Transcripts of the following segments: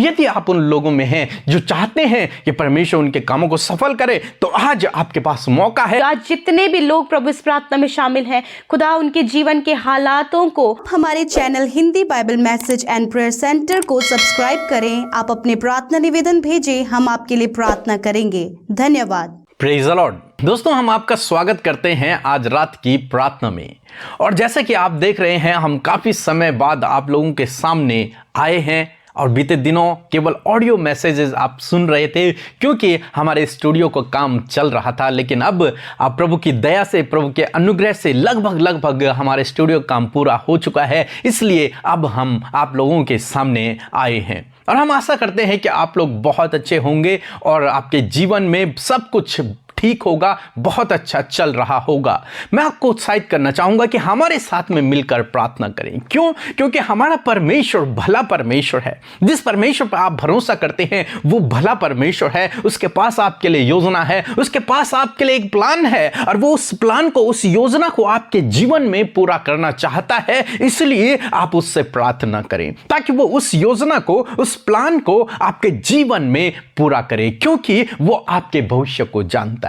यदि आप उन लोगों में हैं जो चाहते हैं कि परमेश्वर उनके कामों को सफल करे, तो आज आपके पास मौका है। आज जितने भी लोग प्रभु इस प्रार्थना में शामिल हैं, खुदा उनके जीवन के हालातों को हमारे channel Hindi Bible message and prayer centre को सब्सक्राइब करें। आप अपने प्रार्थना निवेदन भेजें, हम आपके लिए प्रार्थना करेंगे। धन्यवाद। Praise the Lord. दोस्तों, हम आपका स्वागत करते हैं आज रात की प्रार्थना में। और जैसे कि आप देख रहे हैं, हम काफी समय बाद आप लोगों के सामने आए हैं और बीते दिनों केवल ऑडियो मैसेजेस आप सुन रहे थे क्योंकि हमारे स्टूडियो का काम चल रहा था। लेकिन अब आप प्रभु की दया से, प्रभु के अनुग्रह से लगभग हमारे स्टूडियो काम पूरा हो चुका है। इसलिए अब हम आप लोगों के सामने आए हैं और हम आशा करते हैं कि आप लोग बहुत अच्छे होंगे और आपके जीवन में सब कुछ ठीक होगा, बहुत अच्छा चल रहा होगा। मैं आपको उत्साहित करना चाहूंगा कि हमारे साथ में मिलकर प्रार्थना करें। क्यों? क्योंकि हमारा परमेश्वर भला परमेश्वर है। जिस परमेश्वर पर आप भरोसा करते हैं वो भला परमेश्वर है। उसके पास आपके लिए योजना है, उसके पास आपके लिए एक प्लान है और वो उस प्लान को, उस योजना को आपके जीवन में पूरा करना चाहता है। इसलिए आप उससे प्रार्थना करें ताकि वो उस योजना को, उस प्लान को आपके जीवन में पूरा करे, क्योंकि वो आपके भविष्य को जानता है।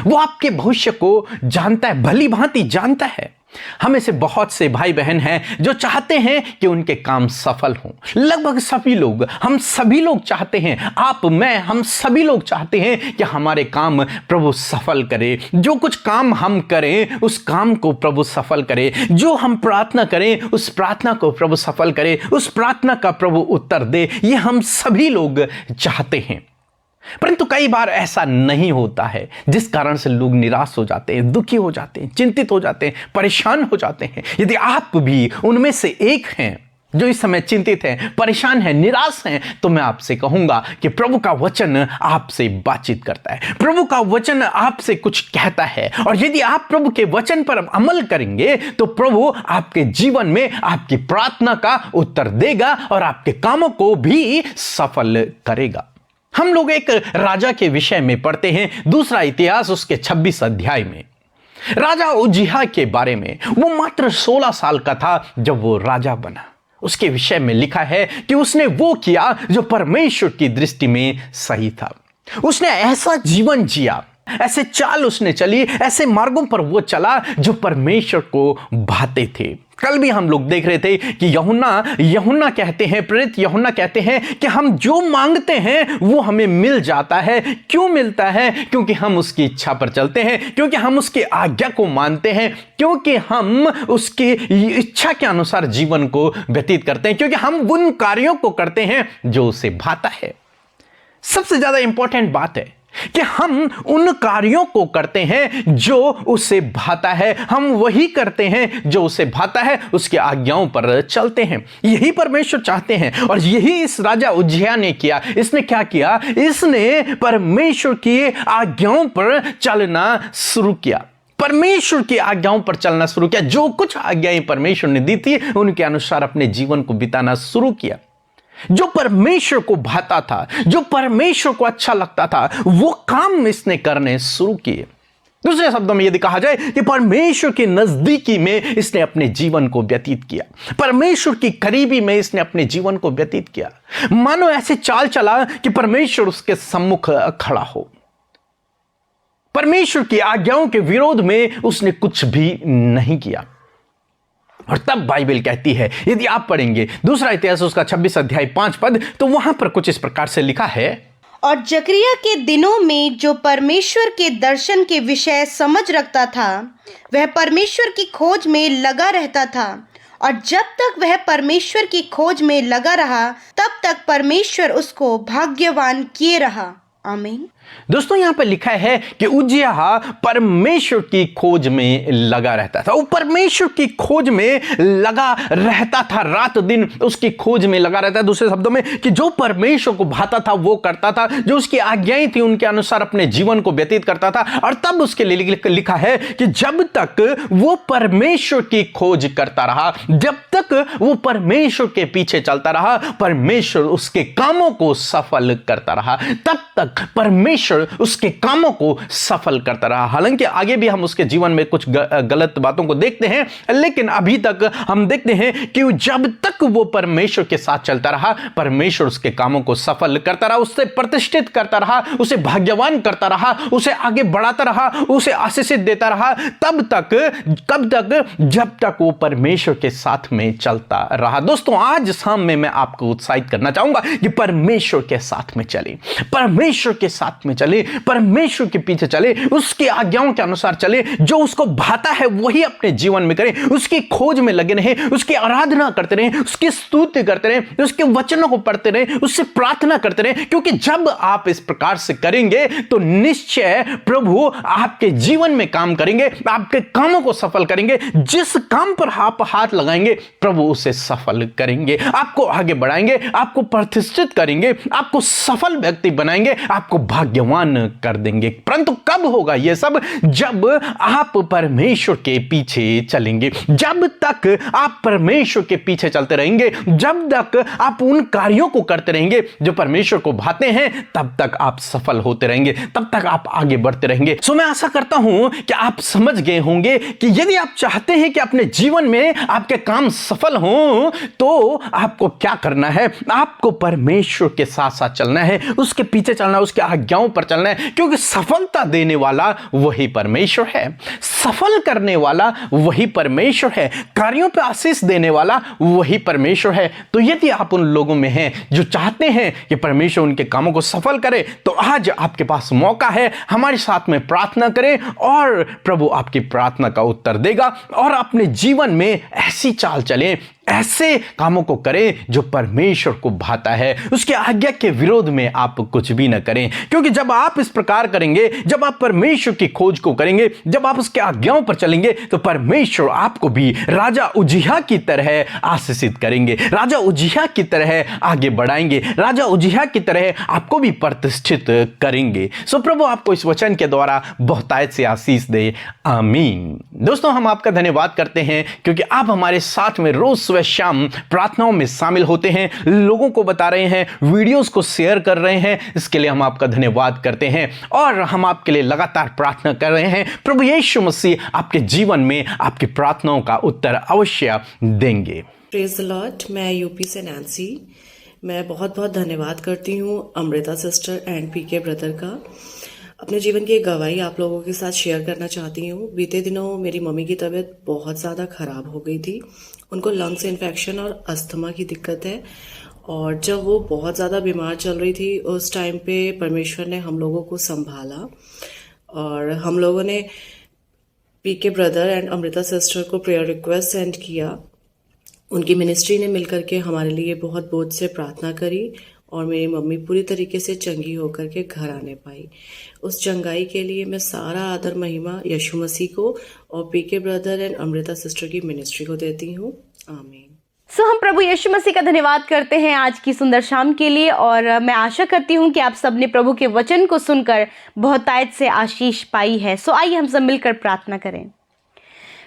वो आपके भविष्य को जानता है, भली भांति जानता है। हमें से बहुत से भाई बहन हैं जो चाहते हैं कि उनके काम सफल हों। लगभग सभी लोग, हम सभी लोग चाहते हैं, आप, मैं, हम सभी लोग चाहते हैं कि हमारे काम प्रभु सफल करे। जो कुछ काम हम करें उस काम को प्रभु सफल करे। जो हम प्रार्थना करें उस प्रार्थना को प्रभु सफल करे। उस प्रार्थना का प्रभु उत्तर दे। ये हम सभी लोग चाहते हैं। परंतु कई बार ऐसा नहीं होता है, जिस कारण से लोग निराश हो जाते हैं, दुखी हो जाते हैं, चिंतित हो जाते हैं, परेशान हो जाते हैं। यदि आप भी उनमें से एक हैं जो इस समय चिंतित हैं, परेशान हैं, निराश हैं, तो मैं आपसे कहूंगा कि प्रभु का वचन आपसे बातचीत करता है। प्रभु का वचन आपसे कुछ कहता है और यदि आप प्रभु के वचन पर अमल करेंगे तो प्रभु आपके जीवन में आपकी प्रार्थना का उत्तर देगा और आपके कामों को भी सफल करेगा। हम लोग एक राजा के विषय में पढ़ते हैं, दूसरा इतिहास उसके 26 अध्याय में। राजा उज्जियाह के बारे में। वो मात्र 16 साल का था जब वो राजा बना। उसके विषय में लिखा है कि उसने वो किया जो परमेश्वर की दृष्टि में सही था। उसने ऐसा जीवन जिया, ऐसे चाल उसने चली, ऐसे मार्गों पर वो चला जो परमेश्वर को भाते थे। कल भी हम लोग देख रहे थे कि यूहन्ना कहते हैं, प्रेरित यूहन्ना कहते हैं कि हम जो मांगते हैं वो हमें मिल जाता है। क्यों मिलता है? क्योंकि हम उसकी इच्छा पर चलते हैं, क्योंकि हम उसकी आज्ञा को मानते हैं, क्योंकि हम उसकी इच्छा के अनुसार जीवन को व्यतीत करते हैं, क्योंकि हम उन कार्यों को करते हैं जो उसे भाता है। सबसे ज्यादा इंपॉर्टेंट बात है कि हम उन कार्यों को करते हैं जो उसे भाता है। हम वही करते हैं जो उसे भाता है, उसकी आज्ञाओं पर चलते हैं। यही परमेश्वर चाहते हैं और यही इस राजा उज्जियाह ने किया। इसने क्या किया? इसने परमेश्वर की आज्ञाओं पर चलना शुरू किया। परमेश्वर की आज्ञाओं पर चलना शुरू किया। जो कुछ आज्ञाएं परमेश्वर ने दी थी उनके अनुसार अपने जीवन को बिताना शुरू किया। जो परमेश्वर को भाता था, जो परमेश्वर को अच्छा लगता था, वो काम इसने करने शुरू किए। दूसरे शब्दों में यदि कहा जाए कि परमेश्वर की नजदीकी में इसने अपने जीवन को व्यतीत किया। परमेश्वर की करीबी में इसने अपने जीवन को व्यतीत किया। मानो ऐसे चाल चला कि परमेश्वर उसके सम्मुख खड़ा हो। परमेश्वर की आज्ञाओं के विरोध में उसने कुछ भी नहीं किया। और तब बाइबल कहती है, यदि आप पढ़ेंगे दूसरा इतिहास उसका 26 अध्याय 5 पद, तो वहां पर कुछ इस प्रकार से लिखा है। और जकरिया के दिनों में जो परमेश्वर के दर्शन के विषय समझ रखता था वह परमेश्वर की खोज में लगा रहता था, और जब तक वह परमेश्वर की खोज में लगा रहा तब तक परमेश्वर उसको भाग्यवान किए रहा। आमीन। दोस्तों, यहां पर लिखा है कि उज्जियाह परमेश्वर की खोज में लगा रहता था। वो परमेश्वर की खोज में लगा रहता था, रात दिन उसकी खोज में लगा रहता है। दूसरे शब्दों में कि जो परमेश्वर को भाता था वो करता था, जो उसकी आज्ञाएं थी उनके अनुसार अपने जीवन को व्यतीत करता था। और तब उसके लिए लिखा है कि जब तक वो परमेश्वर की खोज करता रहा, जब तक वो परमेश्वर के पीछे चलता रहा, परमेश्वर उसके कामों को सफल करता रहा, तब तक परमेश्वर परमेश्वर उसके कामों को सफल करता रहा। हालांकि आगे भी हम उसके जीवन में कुछ गलत बातों को देखते हैं, लेकिन अभी तक हम देखते हैं कि जब तक वो परमेश्वर के साथ चलता रहा, परमेश्वर उसके कामों को सफल करता रहा, उससे प्रतिष्ठित करता रहा, उसे भाग्यवान करता रहा, उसे आगे बढ़ाता रहा, उसे आशीषित देता रहा। तब तक, कब तक? जब तक वो परमेश्वर के साथ में चलता रहा। दोस्तों, आज शाम में मैं आपको उत्साहित करना चाहूंगा कि परमेश्वर के साथ में चले, परमेश्वर के साथ में चले, परमेश्वर के पीछे चले, उसकी आज्ञाओं के अनुसार चले, जो उसको भाता है वही अपने जीवन में करें, उसकी खोज में लगे रहें, उसकी आराधना करते रहें, उसकी स्तुति करते रहें, उसके वचनों को पढ़ते रहें, उससे प्रार्थना करते रहें। क्योंकि जब आप इस प्रकार से करेंगे तो निश्चय प्रभु आपके जीवन में काम करेंगे, आपके कामों को सफल करेंगे। जिस काम पर आप हाथ लगाएंगे प्रभु उसे सफल करेंगे, आपको आगे बढ़ाएंगे, आपको प्रतिष्ठित करेंगे, आपको सफल व्यक्ति बनाएंगे, आपको भाग्यवान कर देंगे। परंतु कब होगा यह सब? जब आप परमेश्वर के पीछे चलेंगे। जब तक आप परमेश्वर के पीछे चलते रहेंगे, जब तक आप उन कार्यों को करते रहेंगे जो परमेश्वर को भाते हैं, तब तक आप सफल होते रहेंगे, तब तक आप आगे बढ़ते रहेंगे। सो मैं आशा करता हूं कि आप समझ गए होंगे कि यदि आप चाहते हैं कि अपने जीवन में आपके काम सफल हों, तो आपको क्या करना है? आपको परमेश्वर के साथ साथ चलना है, उसके पीछे चलना है, उसके आज्ञाओं पर चलना है। क्योंकि सफलता देने वाला वही परमेश्वर है, सफल करने वाला वही परमेश्वर है, कार्यों पर आशीष देने वाला वही परमेश्वर है। तो यदि आप उन लोगों में हैं जो चाहते हैं कि परमेश्वर उनके कामों को सफल करे, तो आज आपके पास मौका है, हमारे साथ में प्रार्थना करें और प्रभु आपकी प्रार्थना का उत्तर देगा। और अपने जीवन में ऐसी चाल चलें, ऐसे कामों को करें जो परमेश्वर को भाता है, उसके आज्ञा के विरोध में आप कुछ भी न करें। क्योंकि जब आप इस प्रकार करेंगे, जब आप परमेश्वर की खोज को करेंगे, जब आप उसके आज्ञाओं पर चलेंगे, तो परमेश्वर आपको भी राजा उज्जियाह की तरह आशीषित करेंगे, राजा उज्जियाह की तरह आगे बढ़ाएंगे, राजा उज्जियाह की तरह आपको भी प्रतिष्ठित करेंगे। सो प्रभु आपको इस वचन के द्वारा बहुतायत से आशीष दे, आमीन। दोस्तों, हम आपका धन्यवाद करते हैं क्योंकि आप हमारे साथ में रोज सुबह शाम प्रार्थनाओं में शामिल होते हैं, लोगों को बता रहे हैं, वीडियोस को शेयर कर रहे हैं। इसके लिए हम आपका धन्यवाद करते हैं और हम आपके लिए लगातार प्रार्थना कर रहे हैं। प्रभु यीशु मसीह आपके जीवन में आपकी प्रार्थनाओं का उत्तर अवश्य देंगे। Praise the Lord. मैं यूपी से नैन्सी। मैं बहुत बहुत धन्यवाद करती हूँ Amrita sister and PK brother का। अपने जीवन की एक गवाही आप लोगों के साथ शेयर करना चाहती हूँ। बीते दिनों मेरी मम्मी की तबीयत बहुत ज़्यादा ख़राब हो गई थी। उनको लंग्स इन्फेक्शन और अस्थमा की दिक्कत है, और जब वो बहुत ज़्यादा बीमार चल रही थी उस टाइम पे परमेश्वर ने हम लोगों को संभाला, और हम लोगों ने पीके ब्रदर एंड अमृता सिस्टर को प्रेयर रिक्वेस्ट सेंड किया। उनकी मिनिस्ट्री ने मिलकर के हमारे लिए बहुत बोझ से प्रार्थना करी, और मेरी मम्मी पूरी तरीके से चंगी होकर के घर आने पाई। उस चंगाई के लिए मैं सारा आदर महिमा यीशु मसीह को और पीके ब्रदर एंड अमृता सिस्टर की मिनिस्ट्री को देती हूँ। आमीन। सो हम प्रभु यीशु मसीह का धन्यवाद करते हैं आज की सुंदर शाम के लिए, और मैं आशा करती हूँ कि आप सबने प्रभु के वचन को सुनकर बहुतायत से आशीष पाई है। सो आइए हम सब मिलकर प्रार्थना करें।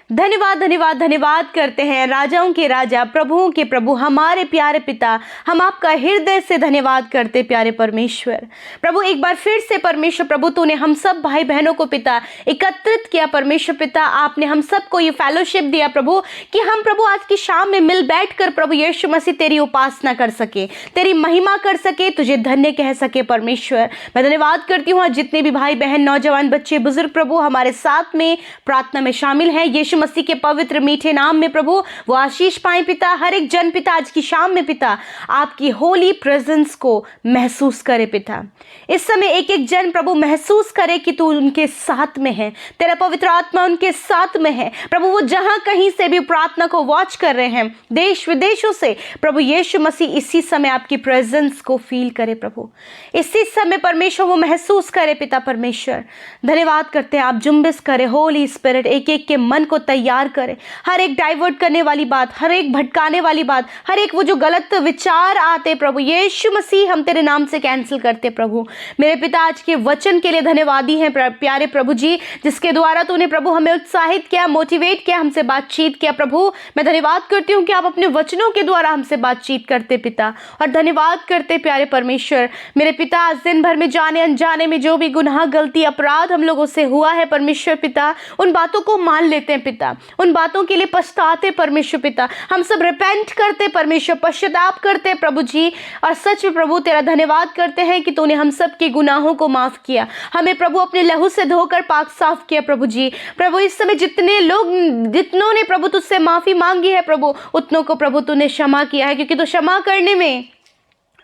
धन्यवाद धन्यवाद धन्यवाद करते हैं राजाओं के राजा, प्रभुओं के प्रभु, हमारे प्यारे पिता। हम आपका हृदय से धन्यवाद करते प्यारे परमेश्वर। प्रभु एक बार फिर से परमेश्वर प्रभु तूने हम सब भाई बहनों को पिता एकत्रित किया परमेश्वर पिता। आपने हम सबको ये फेलोशिप दिया प्रभु कि हम प्रभु आज की शाम में मिल बैठकर प्रभु यीशु मसीह तेरी उपासना कर सके, तेरी महिमा कर सके, तुझे धन्य कह सके परमेश्वर। मैं धन्यवाद करती हूँ जितने भी भाई बहन, नौजवान, बच्चे, बुजुर्ग प्रभु हमारे साथ में प्रार्थना में शामिल हैं, यीशु मसीह के पवित्र मीठे नाम में प्रभु वो आशीष पाए पिता। हर एक जन पिता आज की शाम में पिता आपकी होली प्रेजेंस को महसूस करे पिता। इस समय एक एक जन प्रभु महसूस करे कि तू उनके साथ में है, तेरा पवित्र आत्मा उनके साथ में है प्रभु। वो जहां कहीं से भी प्रार्थना को वॉच कर रहे हैं, देश विदेशों से प्रभु यीशु मसीह इसी समय आपकी प्रेजेंस को फील करे प्रभु। इसी समय परमेश्वर वो महसूस करे पिता परमेश्वर। धन्यवाद करते हैं आप जुम्बिस करे होली स्पिरिट, एक एक के मन को तैयार करें। हर एक डाइवर्ट करने वाली बात, हर एक भटकाने वाली बात, हर एक वो जो गलत विचार आते प्रभु यीशु मसीह हम तेरे नाम से कैंसिल करते प्रभु। मेरे पिता आज के वचन के लिए धन्यवादी हैं प्यारे प्रभु जी, जिसके द्वारा तूने प्रभु हमें उत्साहित किया, मोटिवेट किया, हमसे बातचीत किया प्रभु। मैं धन्यवाद करती हूँ कि आप अपने वचनों के द्वारा हमसे बातचीत करते पिता, और धन्यवाद करते प्यारे परमेश्वर। मेरे पिता आज दिन भर में जाने अनजाने में जो भी गुनाह, गलती, अपराध हम लोगों से हुआ है परमेश्वर पिता, उन बातों को मान लेते हैं पिता, उन बातों के लिए पछताते परमेश्वर पिता। हम सब रिपेंट करते परमेश्वर, पश्चाताप करते प्रभु जी, और सच में प्रभु तेरा धन्यवाद करते हैं कि तूने हम सब के गुनाहों को माफ किया, हमें प्रभु अपने लहू से धोकर पाक साफ किया प्रभु जी। प्रभु इस समय जितनों ने प्रभु तुझसे माफी मांगी है प्रभु, उतनों को प्रभु तूने क्षमा किया है, क्योंकि तू क्षमा करने में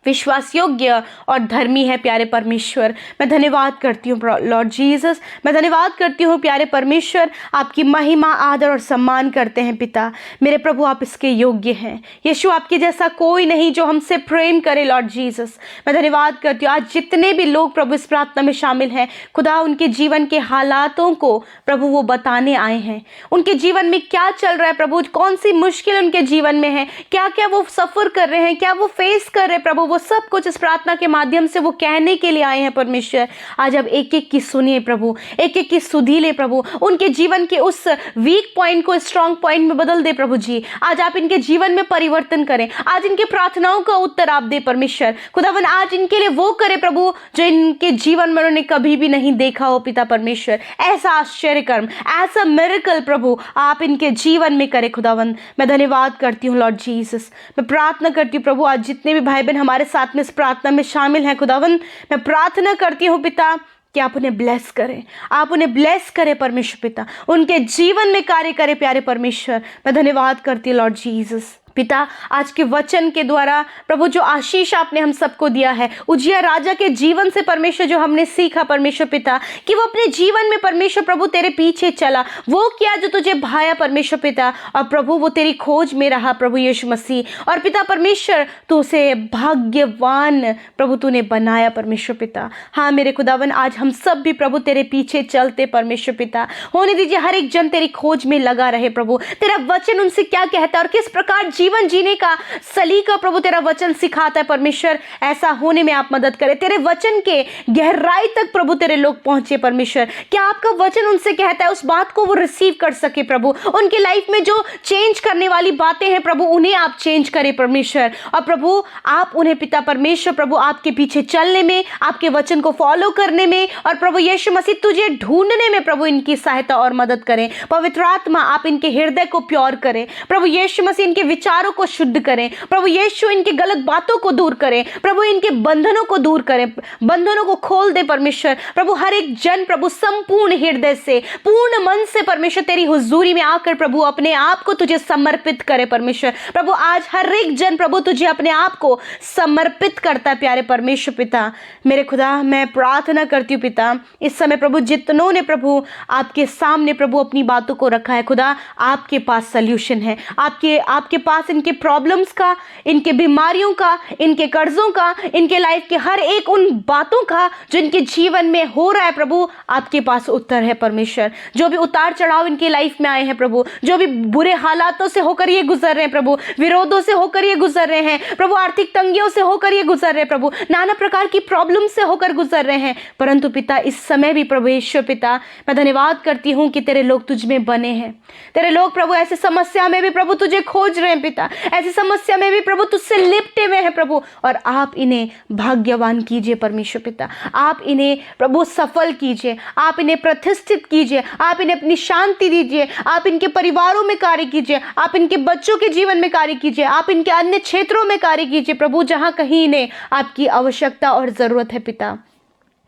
विश्वास योग्य और धर्मी है प्यारे परमेश्वर। मैं धन्यवाद करती हूँ लॉर्ड जीसस, मैं धन्यवाद करती हूँ प्यारे परमेश्वर। आपकी महिमा, आदर और सम्मान करते हैं पिता। मेरे प्रभु आप इसके योग्य हैं। यीशु आपके जैसा कोई नहीं जो हमसे प्रेम करे लॉर्ड जीसस। मैं धन्यवाद करती हूँ आज जितने भी लोग प्रभु इस प्रार्थना में शामिल हैं, खुदा उनके जीवन के हालातों को प्रभु वो बताने आए हैं। उनके जीवन में क्या चल रहा है प्रभु, कौन सी मुश्किल उनके जीवन में है, क्या क्या वो सफ़र कर रहे हैं, क्या वो फेस कर रहे हैं प्रभु, वो सब कुछ इस प्रार्थना के माध्यम से वो कहने के लिए आए हैं परमेश्वर। आज अब एक एक की सुनिए प्रभु, एक एक की सुधी ले प्रभु, उनके जीवन के उस वीक पॉइंट को स्ट्रॉन्ग पॉइंट में बदल दे प्रभु जी। आज आप इनके जीवन में परिवर्तन करें, आज इनके प्रार्थनाओं का उत्तर आप दे परमेश्वर। खुदावन आज इनके लिए वो करे प्रभु जो इनके जीवन में उन्होंने कभी भी नहीं देखा हो पिता परमेश्वर। ऐसा आश्चर्य कर्म, ऐसा मिरेकल प्रभु आप इनके जीवन में करे खुदावन। मैं धन्यवाद करती हूँ लॉर्ड जीसस। मैं प्रार्थना करती हूँ प्रभु आज जितने भी भाई बहन हमारे साथ में इस प्रार्थना में शामिल हैं खुदावन, मैं प्रार्थना करती हूँ पिता कि आप उन्हें ब्लेस करें, आप उन्हें ब्लेस करें परमेश्वर पिता, उनके जीवन में कार्य करें प्यारे परमेश्वर। मैं धन्यवाद करती हूँ लॉर्ड जीसस। पिता आज के वचन के द्वारा प्रभु जो आशीष आपने हम सबको दिया है, उजिया राजा के जीवन से परमेश्वर जो हमने सीखा परमेश्वर पिता, कि वो अपने जीवन में परमेश्वर प्रभु तेरे पीछे चला, वो किया जो तुझे भाया परमेश्वर पिता, और प्रभु वो तेरी खोज में रहा प्रभु यीशु मसीह। और पिता परमेश्वर तू उसे भाग्यवान प्रभु तूने बनाया परमेश्वर पिता। हाँ मेरे खुदावन आज हम सब भी प्रभु तेरे पीछे चलते परमेश्वर पिता। होने दीजिए हर एक जन तेरी खोज में लगा रहे प्रभु, तेरा वचन उनसे क्या कहता है और किस प्रकार जीवन जीने का सलीका प्रभु तेरा वचन सिखाता है परमेश्वर। ऐसा होने में आप मदद करें, तेरे वचन के गहराई तक प्रभु तेरे लोग पहुंचे परमेश्वर। क्या आपका वचन उनसे कहता है उस बात को वो रिसीव कर सके प्रभु। उनके लाइफ में जो चेंज करने वाली बातें हैं प्रभु उन्हें आप चेंज करें परमेश्वर। और प्रभु आप उन्हें पिता परमेश्वर प्रभु आपके पीछे चलने में, आपके वचन को फॉलो करने में, और प्रभु यीशु मसीह तुझे ढूंढने में प्रभु इनकी सहायता और मदद करें। पवित्र आत्मा आप इनके हृदय को प्योर करें प्रभु यीशु मसीह, इनके विचारों को शुद्ध करें प्रभु यीशु, इनके गलत बातों को दूर करें प्रभु, इनके बंधनों को दूर करें, बंधनों को खोल दे परमेश्वर प्रभु। हर एक जन प्रभु संपूर्ण हृदय से, पूर्ण मन से परमेश्वर तेरी हुजूरी में आकर प्रभु अपने आप को तुझे समर्पित करे परमेश्वर प्रभु। आज हर एक जन प्रभु तुझे अपने आप को समर्पित करता है प्यारे परमेश्वर पिता। मेरे खुदा मैं प्रार्थना करती हूँ पिता, इस समय प्रभु जितनों ने प्रभु आपके सामने प्रभु अपनी बातों को रखा है खुदा, आपके पास सल्यूशन है, आपके पास इनके प्रॉब्लम्स का, इनके बीमारियों का, इनके कर्जों का, इनके लाइफ के हर एक उन बातों का जो इनके जीवन में हो रहा है प्रभु, आपके पास उत्तर है परमेश्वर। जो भी उतार चढ़ाव इनकी लाइफ में आए हैं प्रभु, जो भी बुरे हालातों से होकर ये गुजर रहे हैं प्रभु, विरोधों से होकर ये गुजर रहे हैं प्रभु, आर्थिक तंगियों से होकर ये गुजर रहे हैं प्रभु, नाना प्रकार की प्रॉब्लम से होकर गुजर रहे हैं, परंतु पिता इस समय भी प्रभु ईश्वर पिता मैं धन्यवाद करती हूँ कि तेरे लोग तुझ में बने हैं। तेरे लोग प्रभु ऐसे समस्या में भी प्रभु तुझे खोज रहे हैं पिता, ऐसी समस्या में भी प्रभु तुझसे लिपटे हुए हैं प्रभु, और आप इन्हें भाग्यवान कीजिए परमेश्वर पिता। आप इन्हें प्रभु सफल कीजिए, आप इन्हें प्रतिष्ठित कीजिए, आप इन्हें अपनी शांति दीजिए, आप इनके परिवारों में कार्य कीजिए, आप इनके बच्चों के जीवन में कार्य कीजिए, आप इनके अन्य क्षेत्रों में कार्य कीजिए प्रभु, जहाँ कहीं इन्हें आपकी आवश्यकता और ज़रूरत है पिता।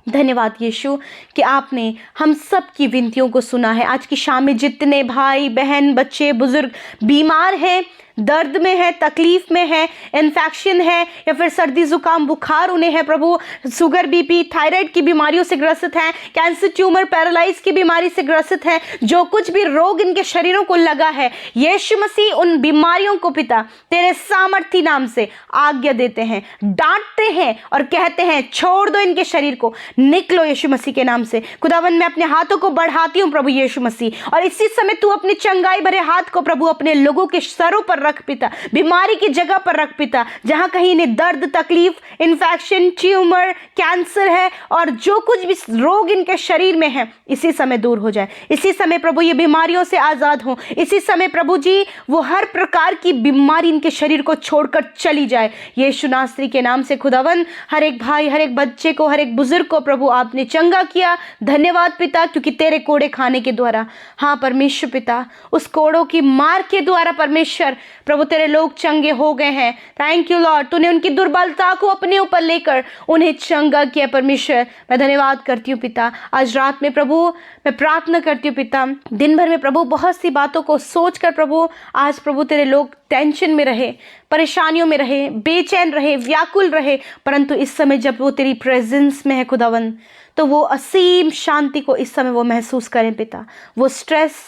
धन्यवाद यीशु कि आपने हम सब की विनतियों को सुना है। आज की शाम में जितने भाई बहन बच्चे बुजुर्ग बीमार हैं दर्द में है, तकलीफ में है, इन्फेक्शन है या फिर सर्दी जुकाम बुखार उन्हें है प्रभु, शुगर बीपी थायराइड की बीमारियों से ग्रसित हैं, कैंसर ट्यूमर पैरालाइज की बीमारी से ग्रसित है, जो कुछ भी रोग इनके शरीरों को लगा है, यीशु मसीह उन बीमारियों को पिता तेरे सामर्थी नाम से आज्ञा देते हैं, डांटते हैं और कहते हैं छोड़ दो इनके शरीर को, निकलो यीशु मसीह के नाम से। खुदावन मैं अपने हाथों को बढ़ाती हूं प्रभु यीशु मसीह, और इसी समय तू अपनी चंगाई भरे हाथ को प्रभु अपने लोगों के सरों पर रख पिता, बीमारी की जगह पर रख पिता, जहां कहीं इन्हें दर्द तकलीफ इन्फेक्शन ट्यूमर कैंसर है और जो कुछ भी रोग इनके शरीर में है इसी समय दूर हो जाए। इसी समय प्रभु ये बीमारियों से आजाद हो, इसी समय प्रभु जी वो हर प्रकार की बीमारी इनके शरीर को छोड़कर चली जाए यीशु नासरी के नाम से। खुदावन हर एक भाई हर एक बच्चे को हर एक बुजुर्ग को प्रभु आपने चंगा किया, धन्यवाद पिता, क्योंकि तेरे कोड़े खाने के द्वारा, हाँ परमेश्वर पिता, उस कोड़ों की मार के द्वारा परमेश्वर प्रभु तेरे लोग चंगे हो गए हैं। थैंक यू लॉर्ड, तूने उनकी दुर्बलता को अपने ऊपर लेकर उन्हें चंगा किया परमेश्वर। मैं धन्यवाद करती हूँ पिता। आज रात में प्रभु मैं प्रार्थना करती हूँ पिता, दिन भर में प्रभु बहुत सी बातों को सोचकर प्रभु आज प्रभु तेरे लोग टेंशन में रहे, परेशानियों में रहे, बेचैन रहे, व्याकुल रहे, परंतु इस समय जब वो तेरी प्रेजेंस में है खुदावन, तो वो असीम शांति को इस समय वो महसूस करें पिता। वो स्ट्रेस,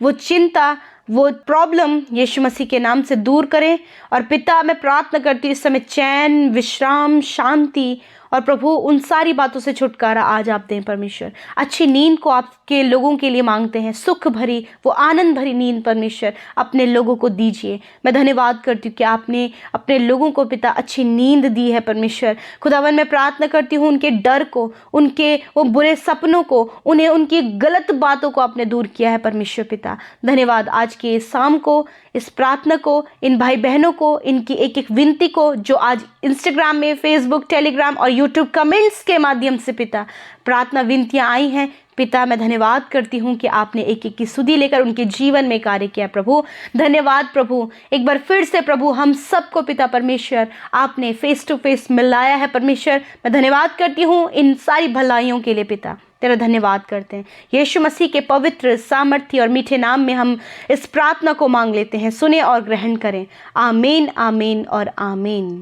वो चिंता, वो प्रॉब्लम यीशु मसीह के नाम से दूर करें। और पिता मैं प्रार्थना करती हूँ इस समय चैन, विश्राम, शांति और प्रभु उन सारी बातों से छुटकारा आज आप दें परमेश्वर। अच्छी नींद को आपके लोगों के लिए मांगते हैं, सुख भरी वो आनंद भरी नींद परमेश्वर अपने लोगों को दीजिए। मैं धन्यवाद करती हूँ कि आपने अपने लोगों को पिता अच्छी नींद दी है परमेश्वर। खुदावन मैं प्रार्थना करती हूँ उनके डर को, उनके वो बुरे सपनों को, उन्हें उनकी गलत बातों को आपने दूर किया है परमेश्वर पिता। धन्यवाद आज के शाम को, इस प्रार्थना को, इन भाई बहनों को, इनकी एक एक विनती को जो आज इंस्टाग्राम में, फेसबुक, टेलीग्राम और यूट्यूब कमेंट्स के माध्यम से पिता प्रार्थना विनतियाँ आई हैं पिता, मैं धन्यवाद करती हूँ कि आपने एक एक की सुधि लेकर उनके जीवन में कार्य किया प्रभु। धन्यवाद प्रभु, एक बार फिर से प्रभु हम सबको पिता परमेश्वर आपने फेस टू फेस मिलाया है परमेश्वर। मैं धन्यवाद करती हूँ इन सारी भलाइयों के लिए पिता, तेरा धन्यवाद करते हैं। यीशु मसीह के पवित्र सामर्थ्य और मीठे नाम में हम इस प्रार्थना को मांग लेते हैं, सुने और ग्रहण करें। आमीन, आमीन और आमीन।